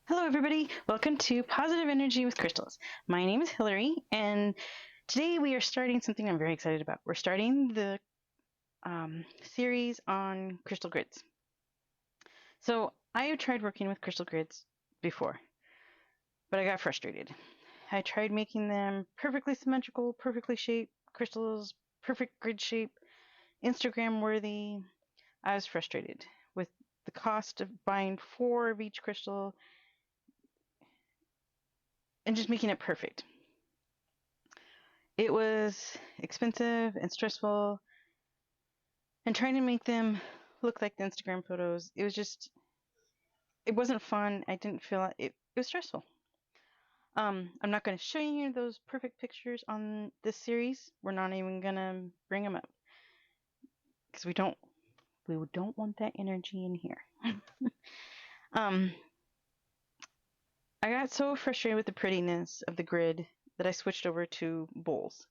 Hello, everybody. Welcome to Positive Energy with Crystals. My name is Hillary, and today we are starting something I'm very excited about. We're starting the series on crystal grids. So I have tried working with crystal grids before, but I got frustrated. I tried making them perfectly symmetrical, perfectly shaped crystals, perfect grid shape, Instagram worthy. I was frustrated with the cost of buying 4 of each crystal and just making it perfect. It was expensive and stressful, and trying to make them look like the Instagram photos, it wasn't fun. I didn't feel it. It was stressful. I'm not going to show you those perfect pictures on this series. We're not even going to bring them up because we don't want that energy in here. um, I got so frustrated with the prettiness of the grid that I switched over to bowls.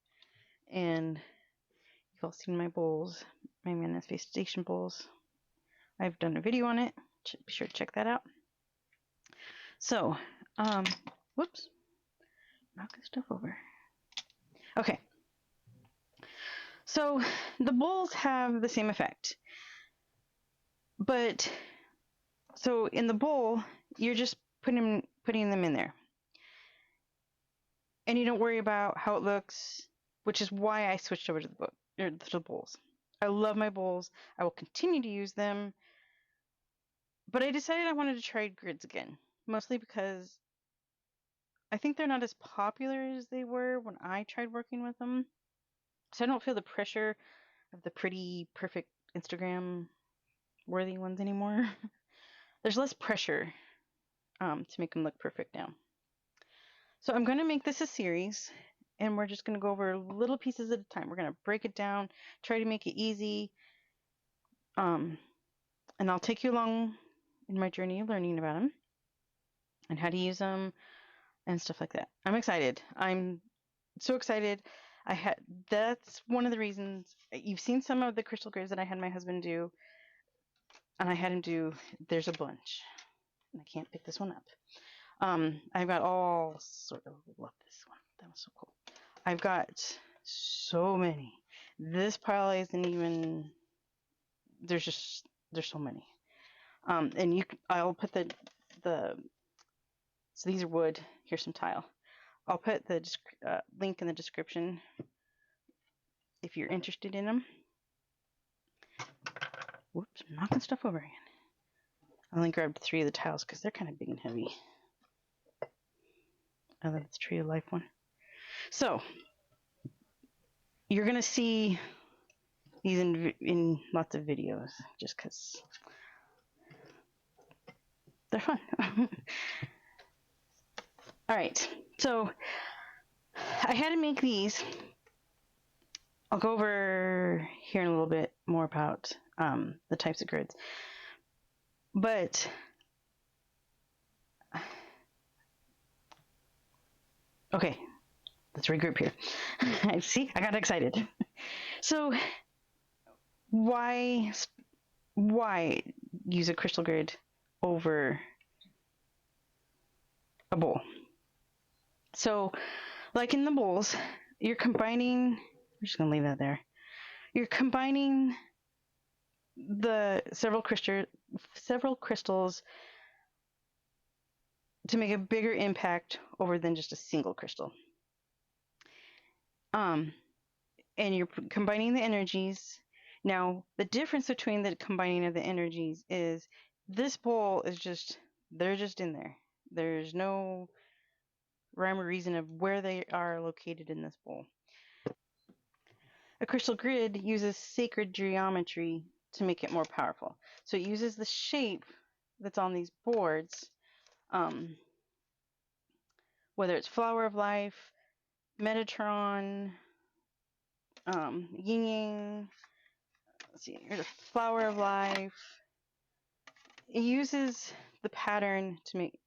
And you've all seen my bowls, my manifestation bowls. I've done a video on it. Be sure to check that out. So, whoops, knocking stuff over. Okay, so the bowls have the same effect, but so in the bowl, you're just putting them in there, and you don't worry about how it looks, which is why I switched over to the bowls. I love my bowls. I will continue to use them, but I decided I wanted to try grids again, mostly because I think they're not as popular as they were when I tried working with them. So I don't feel the pressure of the pretty, perfect Instagram worthy ones anymore. There's less pressure to make them look perfect now. So I'm going to make this a series, and we're just going to go over little pieces at a time. We're going to break it down, try to make it easy, and I'll take you along in my journey of learning about them and how to use them and stuff like that. I'm excited. I'm so excited. That's one of the reasons you've seen some of the crystal grids that I had my husband do, and I had him do. There's a bunch, and I can't pick this one up. I've got all sort of love this one. That was so cool. I've got so many. This pile isn't even. There's so many. And I'll put the. So these are wood. Here's some tile. I'll put the link in the description if you're interested in them. Whoops, I'm knocking stuff over again. I only grabbed 3 of the tiles because they're kind of big and heavy. I love this Tree of Life one. So, you're going to see these in lots of videos just because they're fun. Alright, so I had to make these. I'll go over here in a little bit more about the types of grids. But okay, let's regroup here. See, I got excited. So why use a crystal grid over a bowl? So, like in the bowls, you're combining. We're just gonna leave that there. You're combining the several crystals to make a bigger impact over than just a single crystal. And you're combining the energies. Now, the difference between the combining of the energies is this bowl is they're just in there. There's no rhyme or reason of where they are located in this bowl. A crystal grid uses sacred geometry to make it more powerful. So it uses the shape that's on these boards, whether it's Flower of Life, Metatron, Yin Yang. Let's see, here's a Flower of Life. It uses the pattern to make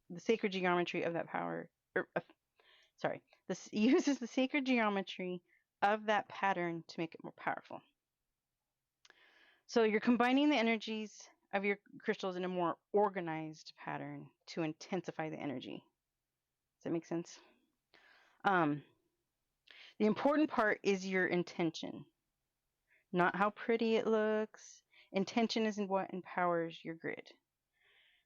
the sacred geometry of that power. This uses the sacred geometry of that pattern to make it more powerful. So you're combining the energies of your crystals in a more organized pattern to intensify the energy. Does that make sense? The important part is your intention, not how pretty it looks. Intention is what empowers your grid.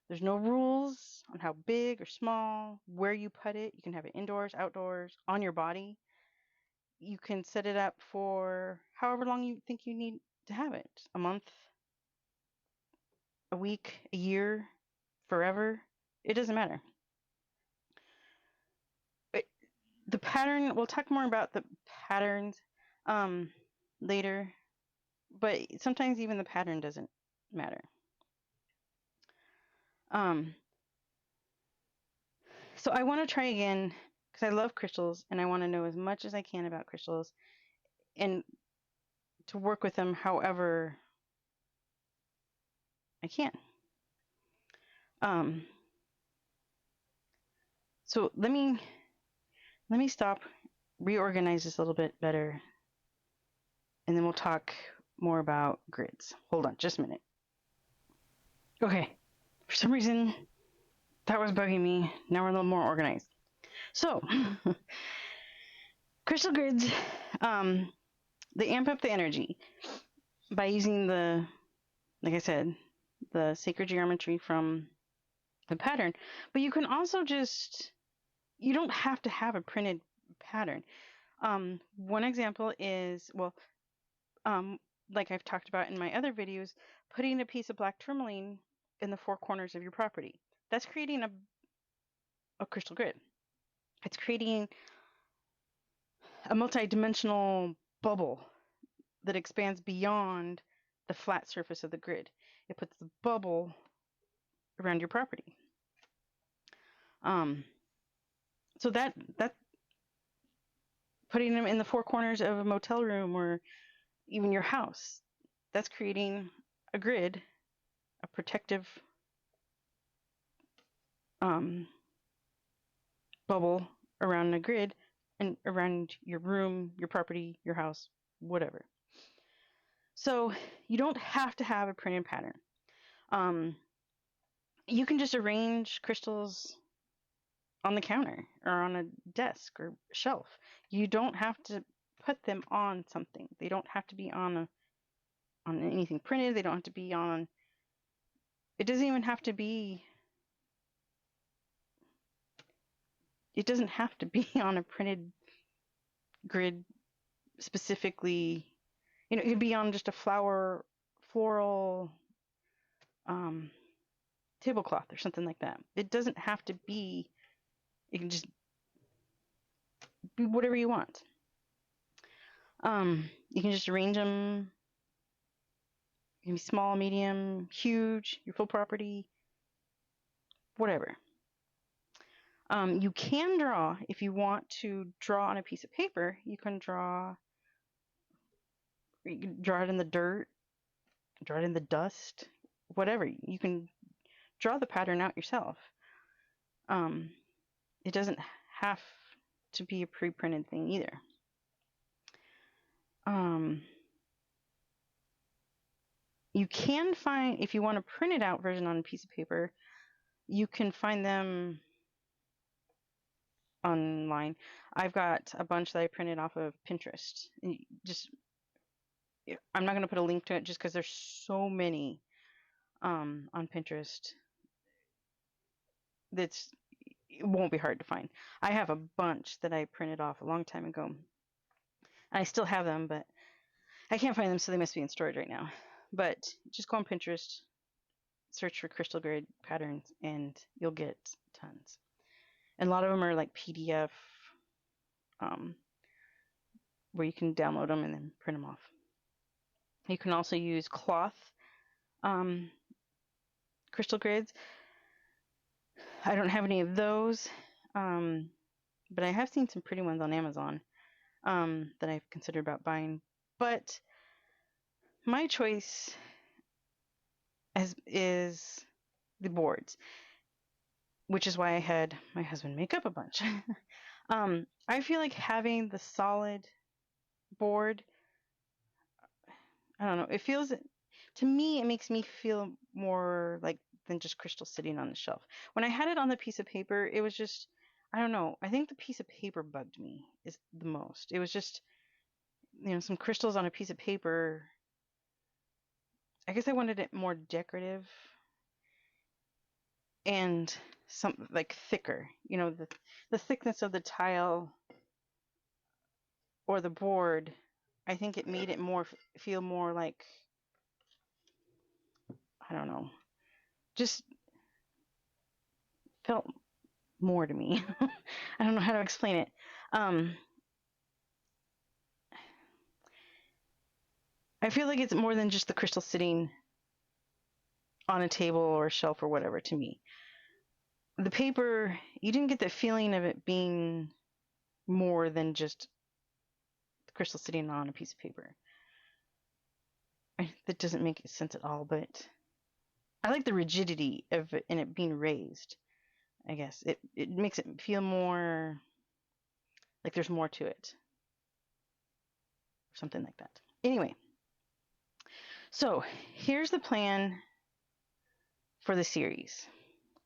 There's no rules on how big or small, where you put it. You can have it indoors, outdoors, on your body. You can set it up for however long you think you need to have it. A month, a week, a year, forever. It doesn't matter. The pattern, we'll talk more about the patterns later, but sometimes even the pattern doesn't matter. So I want to try again because I love crystals and I want to know as much as I can about crystals and to work with them however I can. So let me stop, reorganize this a little bit better, and then we'll talk more about grids. Hold on, just a minute. Okay, for some reason that was bugging me. Now we're a little more organized. So crystal grids, they amp up the energy by using the, like I said, the sacred geometry from the pattern. But you can also just, you don't have to have a printed pattern. One example is, well, like I've talked about in my other videos, putting a piece of black tourmaline in the four corners of your property. That's creating a crystal grid. It's creating a multi-dimensional bubble that expands beyond the flat surface of the grid. It puts the bubble around your property. So that putting them in the four corners of a motel room or even your house, that's creating a grid, a protective bubble around the grid and around your room, your property, your house, whatever. So you don't have to have a printed pattern. You can just arrange crystals on the counter or on a desk or shelf. You don't have to put them on something. They don't have to be on anything printed. They don't have to be on, it doesn't even have to be, it doesn't have to be on a printed grid specifically. You know, it could be on just a floral tablecloth or something like that. It doesn't have to be, it can just be whatever you want. You can just arrange them. It can be small, medium, huge, your full property, whatever. You can draw, if you want to draw on a piece of paper, you can draw it in the dirt, draw it in the dust, whatever. You can draw the pattern out yourself. It doesn't have to be a pre-printed thing either. You can find, if you want a printed out version on a piece of paper, you can find them online. I've got a bunch that I printed off of Pinterest. I'm not going to put a link to it just because there's so many on Pinterest. It won't be hard to find. I have a bunch that I printed off a long time ago. And I still have them, but I can't find them, so they must be in storage right now. But just go on Pinterest, search for crystal grid patterns, and you'll get tons. And a lot of them are like PDF, where you can download them and then print them off. You can also use cloth crystal grids. I don't have any of those, but I have seen some pretty ones on Amazon that I've considered about buying. But my choice is the boards, which is why I had my husband make up a bunch. I feel like having the solid board, I don't know, it feels, to me, it makes me feel more like than just crystal sitting on the shelf. When I had it on the piece of paper, it was just, I don't know. I think the piece of paper bugged me is the most. It was just, some crystals on a piece of paper. I guess I wanted it more decorative and some like thicker. The thickness of the tile or the board. I think it made it feel more like, I don't know, just felt more to me. I don't know how to explain it. I feel like it's more than just the crystal sitting on a table or a shelf or whatever to me. The paper, you didn't get the feeling of it being more than just the crystal sitting on a piece of paper. That doesn't make sense at all, but I like the rigidity of it and it being raised. I guess it makes it feel more like there's more to it, or something like that. Anyway, so here's the plan for the series.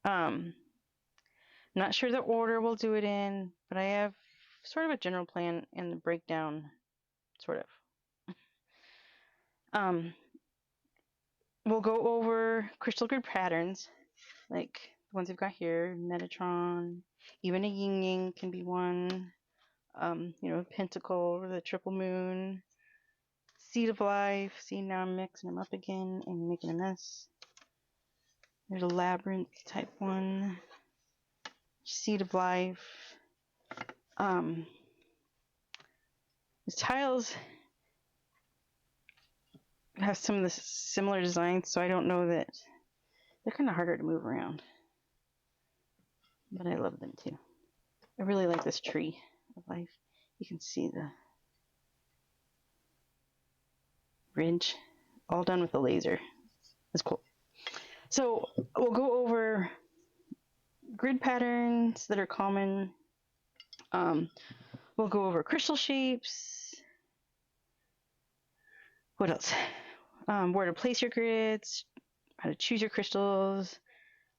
Not sure the order we'll do it in, but I have sort of a general plan and the breakdown, sort of. We'll go over crystal grid patterns, like the ones we've got here, Metatron, even a yin yang can be one. Pentacle, or the triple moon, seed of life. See, now I'm mixing them up again and making a mess. There's a labyrinth type one, seed of life. The tiles have some of the similar designs, so I don't know that they're kind of harder to move around, but I love them too. I really like this tree of life. You can see the ridge, all done with a laser. That's cool. So we'll go over grid patterns that are common. We'll go over crystal shapes. What else? Where to place your grids, how to choose your crystals,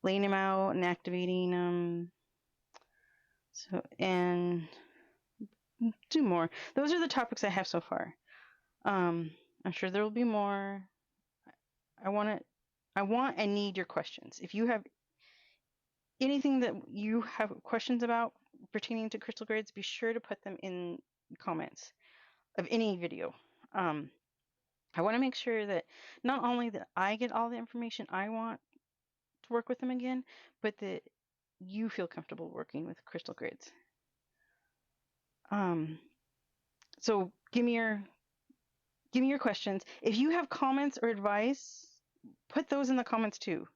laying them out and activating them. So, and do more. Those are the topics I have so far. I'm sure there will be more. I want and need your questions. If you have anything that you have questions about pertaining to crystal grids, be sure to put them in comments of any video. I want to make sure that not only that I get all the information I want to work with them again, but that you feel comfortable working with crystal grids. So give me your questions. If you have comments or advice, put those in the comments too,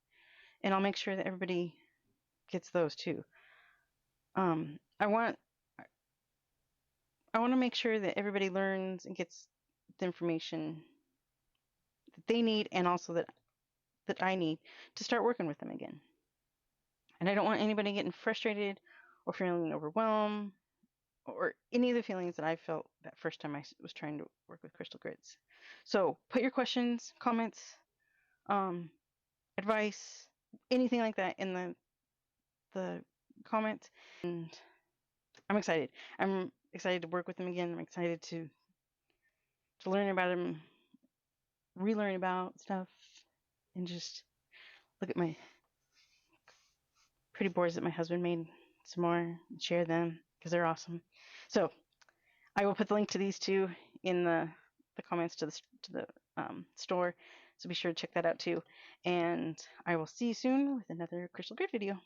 and I'll make sure that everybody gets those too. I want to make sure that everybody learns and gets the information that they need, and also that I need to start working with them again. And I don't want anybody getting frustrated or feeling overwhelmed or any of the feelings that I felt that first time I was trying to work with crystal grids. So put your questions, comments, advice, anything like that in the comments. And I'm excited. I'm excited to work with them again. I'm excited to learn about them, relearn about stuff, and just look at my pretty boards that my husband made some more and share them because they're awesome. So I will put the link to these two in the comments to the store. So be sure to check that out too. And I will see you soon with another crystal grid video.